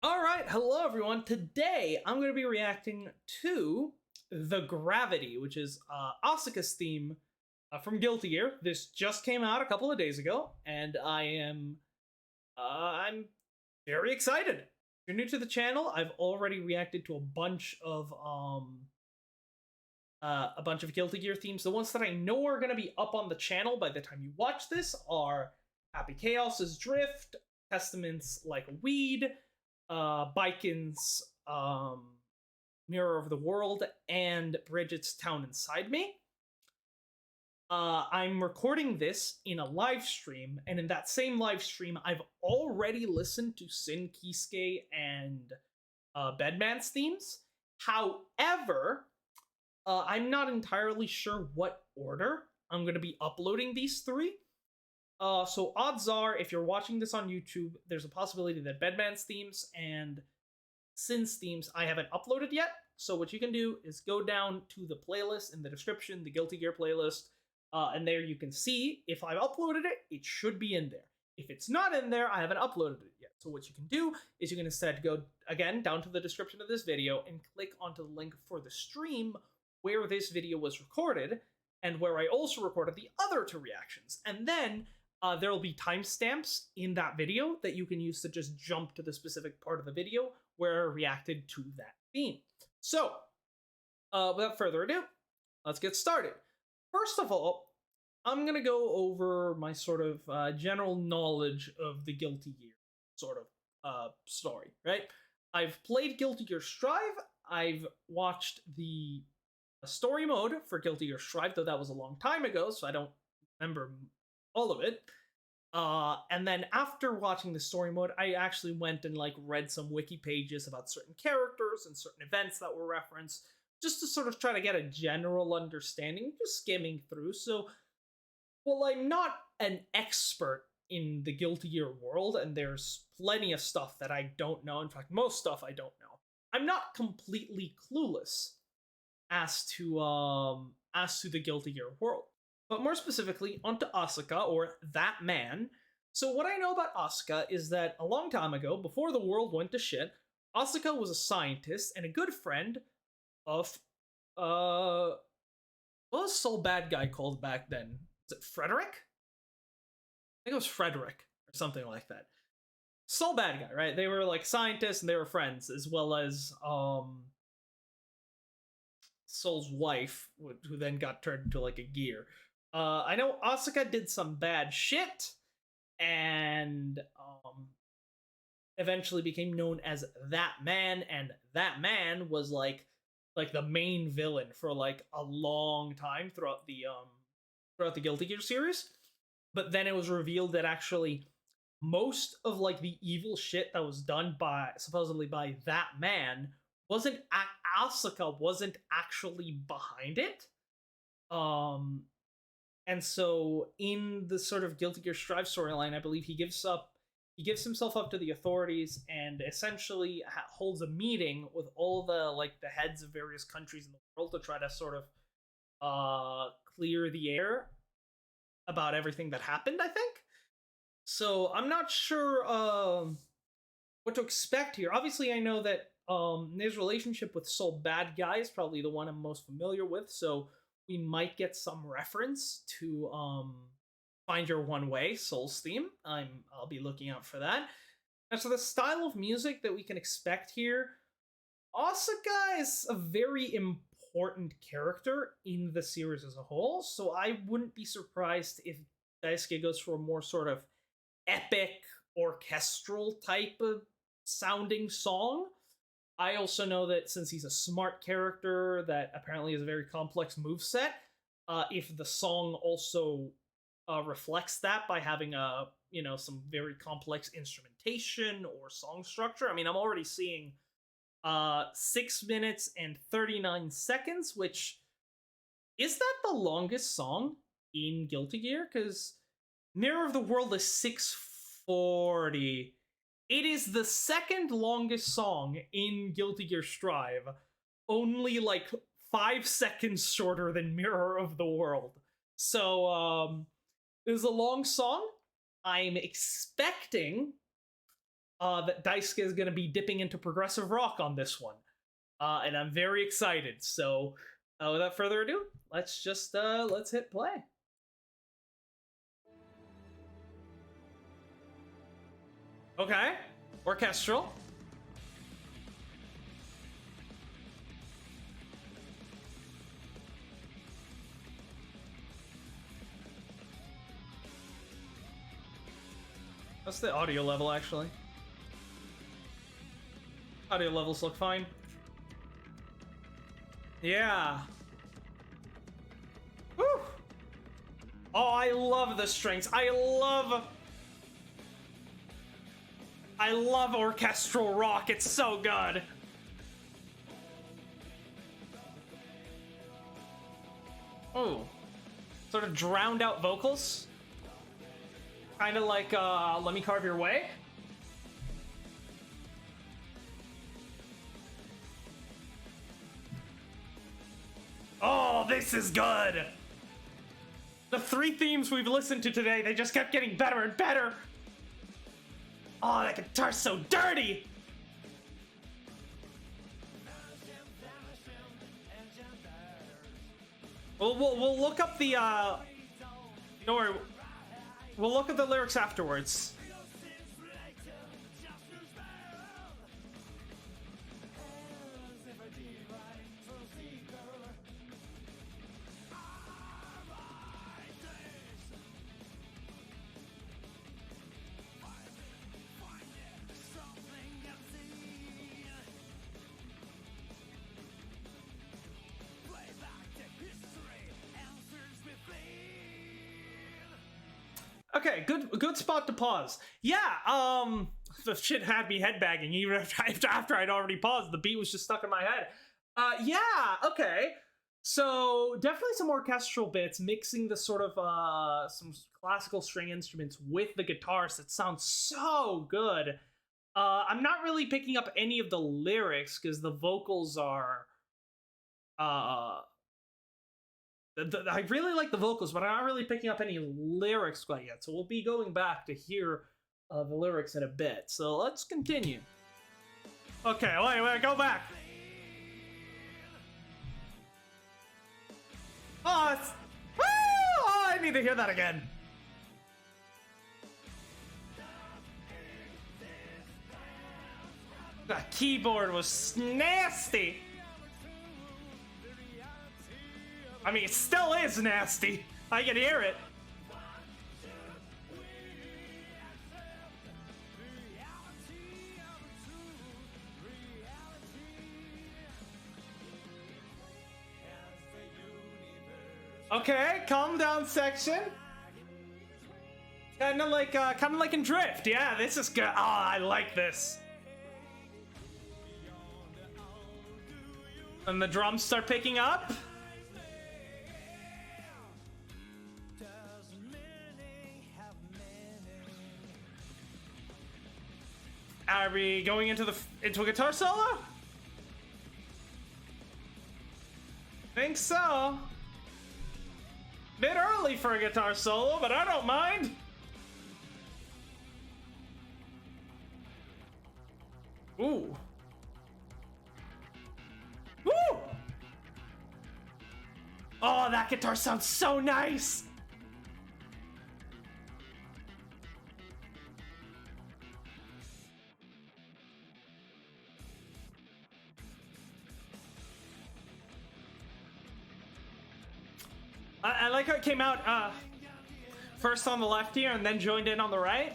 All right, hello everyone. Today I'm going to be reacting to the Gravity, which is Asuka's theme from Guilty Gear. This just came out a couple of days ago, and I'm very excited. If you're new to the channel, I've already reacted to a bunch of Guilty Gear themes. The ones that I know are going to be up on the channel by the time you watch this are Happy Chaos's Drift, Testaments Like Weed, Biken's Mirror of the World, and Bridget's Town Inside Me. I'm recording this in a live stream, and in that same live stream, I've already listened to Sin Kisuke and Bedman's themes. However, I'm not entirely sure what order I'm going to be uploading these three. So odds are, if you're watching this on YouTube, there's a possibility that Bedman's themes and Sin's themes I haven't uploaded yet. So what you can do is go down to the playlist in the description, the Guilty Gear playlist, and there you can see if I've uploaded it, it should be in there. If it's not in there, I haven't uploaded it yet. So what you can do is you can instead go, again, down to the description of this video and click onto the link for the stream where this video was recorded, and where I also recorded the other two reactions. And then there will be timestamps in that video that you can use to just jump to the specific part of the video where I reacted to that theme. So, without further ado, let's get started. First of all, I'm going to go over my sort of general knowledge of the Guilty Gear sort of story, right? I've played Guilty Gear Strive. I've watched the story mode for Guilty Gear Strive, though that was a long time ago, so I don't remember all of it. And then after watching the story mode, I actually went and read some wiki pages about certain characters and certain events that were referenced, just to sort of try to get a general understanding, just skimming through. So, well, I'm not an expert in the Guilty Gear world, and there's plenty of stuff that I don't know. In fact, most stuff I don't know. I'm not completely clueless as to the Guilty Gear world. But more specifically, onto Asuka, or that man. So what I know about Asuka is that a long time ago, before the world went to shit, Asuka was a scientist and a good friend of, what was Soul Bad Guy called back then? Was it Frederick? I think it was Frederick, or something like that. Soul Bad Guy, right? They were scientists and they were friends, as well as, Soul's wife, who then got turned into a gear. I know Asuka did some bad shit, and eventually became known as that man, and that man was like the main villain for a long time throughout the Guilty Gear series. But then it was revealed that actually most of the evil shit that was done supposedly by that man Asuka wasn't actually behind it. And so in the sort of Guilty Gear Strive storyline, I believe he gives himself up to the authorities and essentially holds a meeting with all the heads of various countries in the world to try to sort of clear the air about everything that happened, I think. So I'm not sure what to expect here. Obviously, I know that his relationship with Soul Bad Guy is probably the one I'm most familiar with, so we might get some reference to Find Your One Way, Soul's theme. I'll be looking out for that. And so the style of music that we can expect here, Asuka is a very important character in the series as a whole, so I wouldn't be surprised if Daisuke goes for a more sort of epic, orchestral type of sounding song. I also know that since he's a smart character that apparently has a very complex moveset, if the song also reflects that by having some very complex instrumentation or song structure. I mean, I'm already seeing 6 minutes and 39 seconds, which is that the longest song in Guilty Gear? Because Mirror of the World is 640. It is the second longest song in Guilty Gear Strive, only 5 seconds shorter than Mirror of the World. So, it was a long song. I'm expecting that Daisuke is going to be dipping into progressive rock on this one, and I'm very excited. So, without further ado, let's hit play. Okay, orchestral. What's the audio level, actually? Audio levels look fine. Yeah. Woo! Oh, I love the strings. I love orchestral rock. It's so good. Oh. Sort of drowned out vocals. Kind of like, Let Me Carve Your Way. Oh, this is good! The 3 themes we've listened to today, they just kept getting better and better! Oh, that guitar's so dirty! We'll look up the, don't worry. We'll look at the lyrics afterwards. Okay, good spot to pause. Yeah, the shit had me headbanging even after I'd already paused. The beat was just stuck in my head. Yeah, okay. So definitely some orchestral bits, mixing the sort of some classical string instruments with the guitars. That sounds so good. I'm not really picking up any of the lyrics because the vocals are I really like the vocals, but I'm not really picking up any lyrics quite yet. So we'll be going back to hear the lyrics in a bit. So let's continue. Okay, wait, go back. Oh, it's... Oh, I need to hear that again. The keyboard was nasty. I mean, it still is nasty. I can hear it. Okay, calm down section. Kind of like in Drift. Yeah, this is good. Oh, I like this. And the drums start picking up. Are we going into a guitar solo? Think so. Bit early for a guitar solo, but I don't mind. Ooh. Woo! Oh, that guitar sounds so nice. I like how it came out first on the left here and then joined in on the right.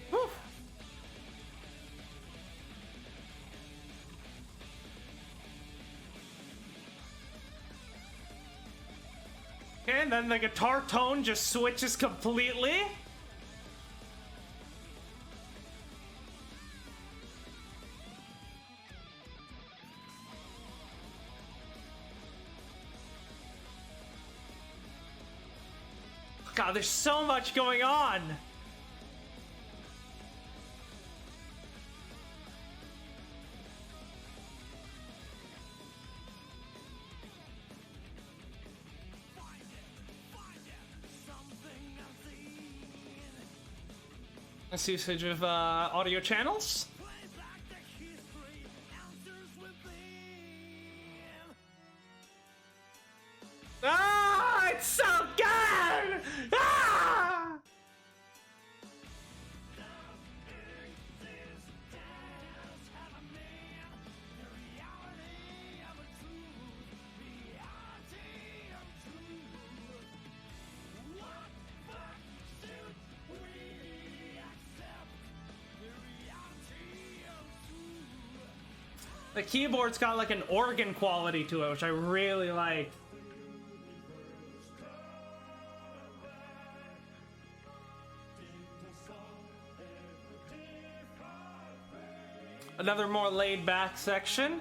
Whew. And then the guitar tone just switches completely. God, there's so much going on. Usage of audio channels. Ah, it's so good! Ah! The keyboard's got like an organ quality to it, which I really like. Another more laid-back section.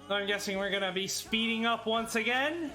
I'm guessing we're gonna be speeding up once again.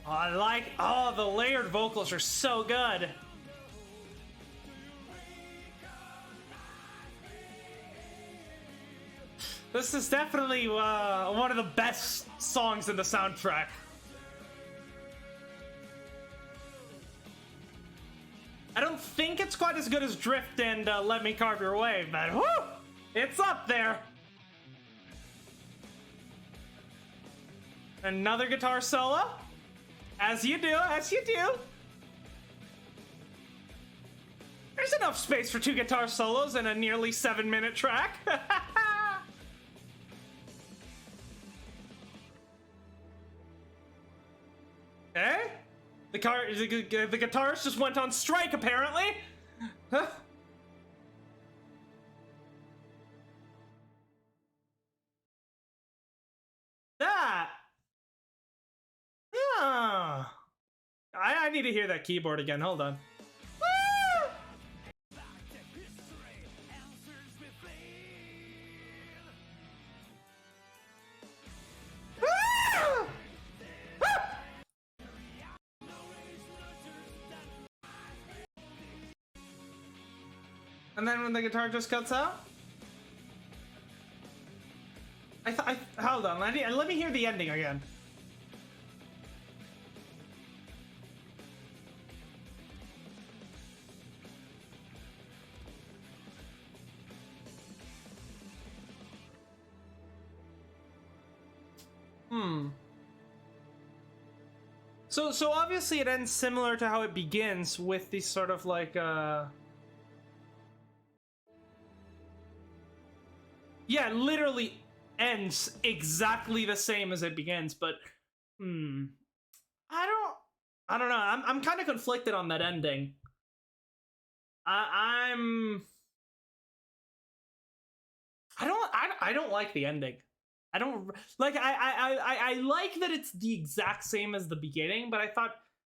I like, oh, the layered vocals are so good. This is definitely one of the best songs in the soundtrack. I don't think it's quite as good as Drift and Let Me Carve Your Way, but whoo, it's up there. Another guitar solo. As you do, as you do. There's enough space for 2 guitar solos in a nearly 7-minute track. Okay. The guitarist just went on strike, apparently. Huh. That. Yeah. I need to hear that keyboard again. Hold on. And then when the guitar just cuts out? Hold on, let me hear the ending again. So obviously it ends similar to how it begins, with these sort of like yeah, it literally ends exactly the same as it begins, but I don't know. I'm kind of conflicted on that ending. I don't like the ending. I don't like. I like that it's the exact same as the beginning, but I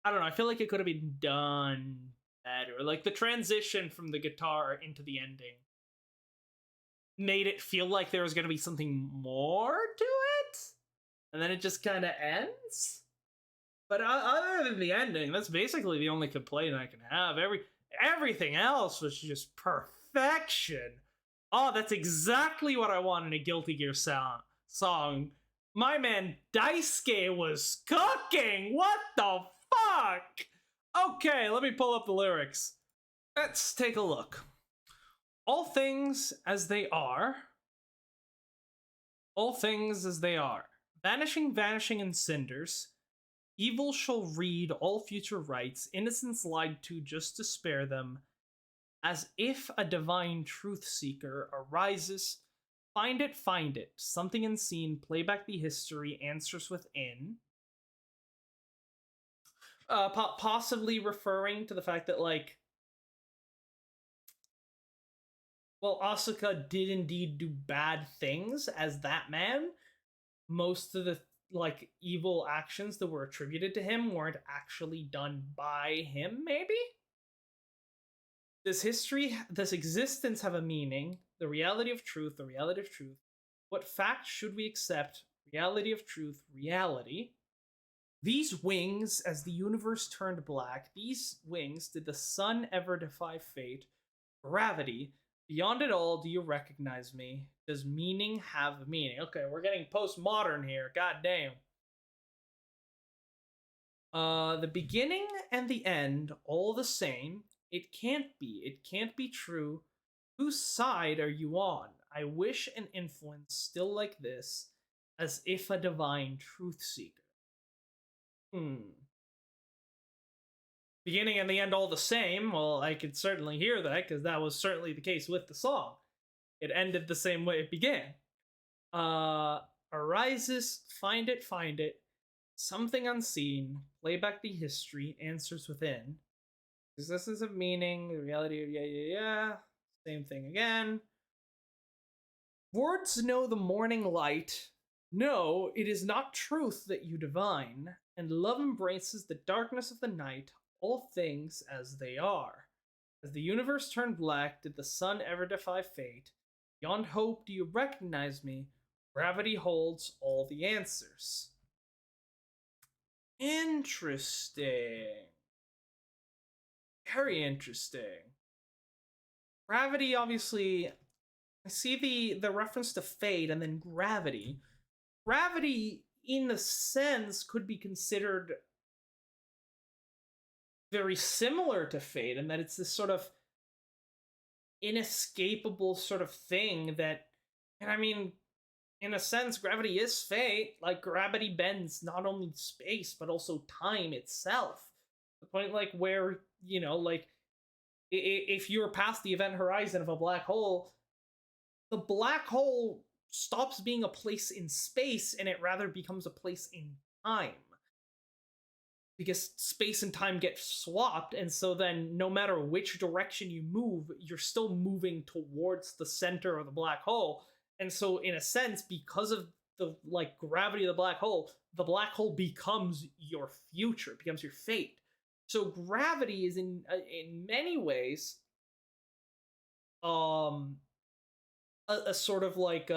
don't know. I feel like it could have been done better. Like the transition from the guitar into the ending made it feel like there was going to be something more to it, and then it just kind of ends. But other than the ending, that's basically the only complaint I can have. Everything else was just perfection. Oh, that's exactly what I want in a Guilty Gear song. My man Daisuke was cooking. What the fuck? Okay, let me pull up the lyrics. Let's take a look. All things as they are. All things as they are. Vanishing in cinders. Evil shall read all future rights. Innocence lied to just to spare them. As if a divine truth seeker arises, find it, something unseen, play back the history, answers within. Possibly referring to the fact that, like, well, Asuka did indeed do bad things as that man. Most of the like evil actions that were attributed to him weren't actually done by him, maybe? Does history, does existence have a meaning? The reality of truth, the reality of truth. What fact should we accept? Reality of truth, reality. These wings, as the universe turned black, these wings, did the sun ever defy fate? Gravity, beyond it all, do you recognize me? Does meaning have meaning? Okay, we're getting postmodern here, god damn. The beginning and the end, all the same. It can't be. It can't be true. Whose side are you on? I wish an influence still like this, as if a divine truth seeker. Beginning and the end all the same. Well, I could certainly hear that, because that was certainly the case with the song. It ended the same way it began. Arises, find it. Something unseen, play back the history, answers within. Existence of meaning, the reality of yeah. Same thing again. Words know the morning light. No, it is not truth that you divine, and love embraces the darkness of the night, all things as they are. As the universe turned black, did the sun ever defy fate? Beyond hope, do you recognize me? Gravity holds all the answers. Interesting. Very interesting. Gravity, obviously, I see the reference to fate and then gravity. Gravity, in a sense, could be considered very similar to fate, in that it's this sort of inescapable sort of thing that, and I mean, in a sense, gravity is fate. Like, gravity bends not only space, but also time itself. The point, like, where, you know, like, if you're past the event horizon of a black hole, the black hole stops being a place in space and it rather becomes a place in time. Because space and time get swapped, and so then no matter which direction you move, you're still moving towards the center of the black hole. And so, in a sense, because of the like gravity of the black hole becomes your future, it becomes your fate. So gravity is in many ways a sort of like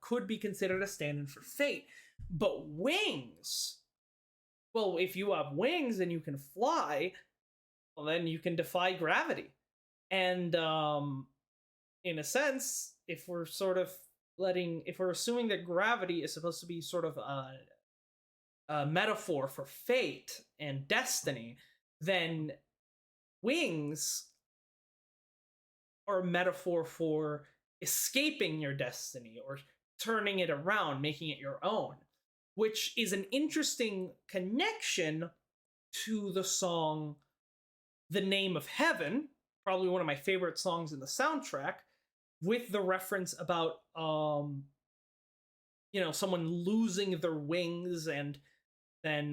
could be considered a stand-in for fate. But wings, well, if you have wings and you can fly, well, then you can defy gravity. And in a sense, if we're assuming that gravity is supposed to be sort of a metaphor for fate and destiny, then wings are a metaphor for escaping your destiny or turning it around, making it your own, which is an interesting connection to the song The Name of Heaven, probably one of my favorite songs in the soundtrack, with the reference about someone losing their wings, and then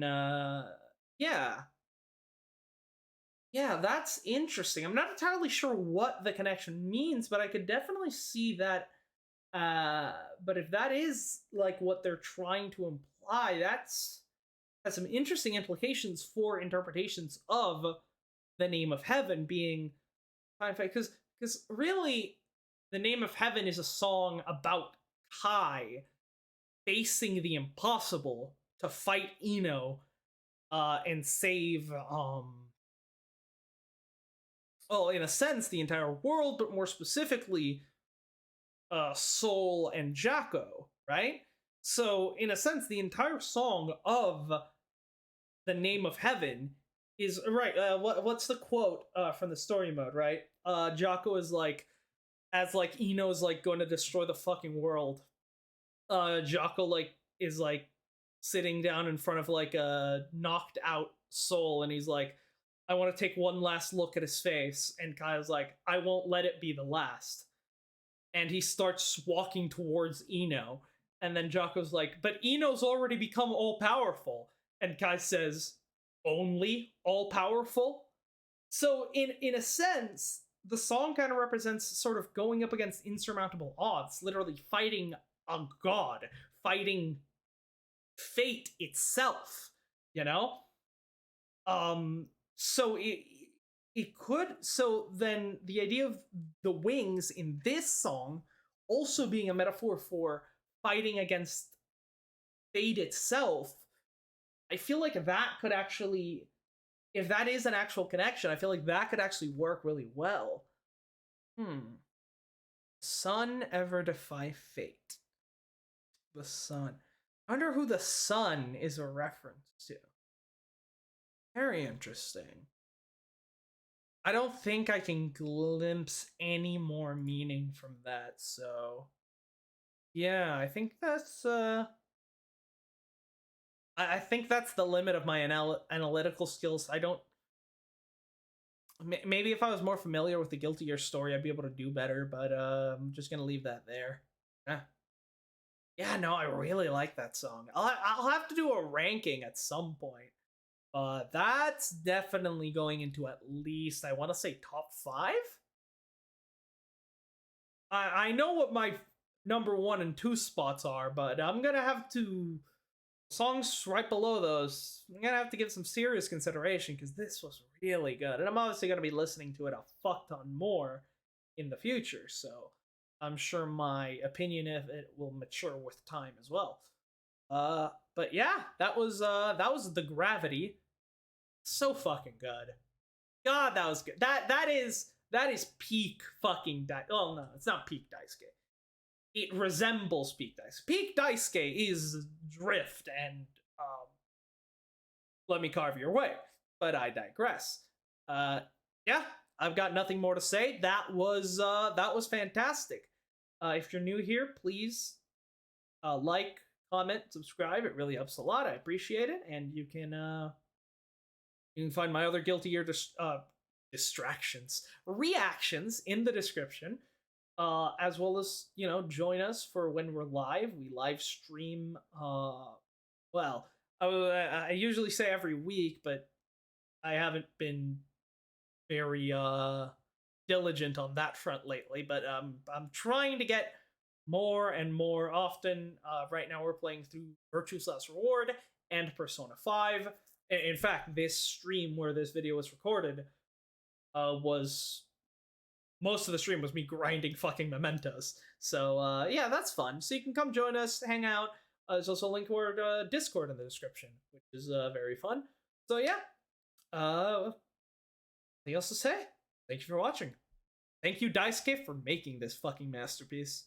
that's interesting. I'm not entirely sure what the connection means, but I could definitely see that. But if that is like what they're trying to imply, that's has some interesting implications for interpretations of The Name of Heaven being because really The Name of Heaven is a song about Kai facing the impossible to fight Ino and save well, in a sense, the entire world, but more specifically, Soul and Jocko, right? So, in a sense, the entire song of The Name of Heaven is right. What's the quote from the story mode, right? Jocko is like, as like Ino's like going to destroy the fucking world. Jocko like is like sitting down in front of like a knocked out Soul, and he's like, I want to take one last look at his face. And Kai's like, I won't let it be the last. And he starts walking towards Ino. And then Jocko's like, but Ino's already become all-powerful. And Kai says, only all-powerful? So in a sense, the song kind of represents sort of going up against insurmountable odds, literally fighting a god, fighting fate itself, you know? So it could, so then the idea of the wings in this song also being a metaphor for fighting against fate itself, I feel like that could actually, if that is an actual connection, I feel like that could actually work really well. Sun ever defy fate? The sun. I wonder who the sun is a reference to. Very interesting. I don't think I can glimpse any more meaning from that, so yeah, I think that's I think that's the limit of my analytical skills. I don't. Maybe if I was more familiar with the Guilty Gear story, I'd be able to do better. But I'm just gonna leave that there. Yeah. Yeah, no, I really like that song. I'll have to do a ranking at some point. That's definitely going into at least, I want to say, top 5. I know what my number 1 and 2 spots are, but I'm gonna have to, songs right below those, I'm gonna have to give some serious consideration because this was really good, and I'm obviously gonna be listening to it a fuck ton more in the future. So I'm sure my opinion of it will mature with time as well. But yeah, that was the Gravity. So fucking good. God, that was good. That is peak fucking Dice. Oh no, it's not peak Daisuke. It resembles peak Daisuke. Peak Daisuke is drift and let me carve your way. But I digress. Yeah, I've got nothing more to say. That was fantastic. If you're new here, please like, comment, subscribe. It really helps a lot. I appreciate it. And you can find my other Guilty Gear distractions, reactions in the description, as well as join us for when we're live. We live stream. Well, I usually say every week, but I haven't been very diligent on that front lately. But I'm trying to get more and more often. Right now, we're playing through Virtue's Last Reward and Persona 5. In fact, this stream where this video was recorded was, most of the stream was me grinding fucking mementos. So yeah, that's fun. So you can come join us, hang out. There's also a link to our Discord in the description, which is very fun. So yeah, anything else to say? Thank you for watching. Thank you, Daisuke, for making this fucking masterpiece.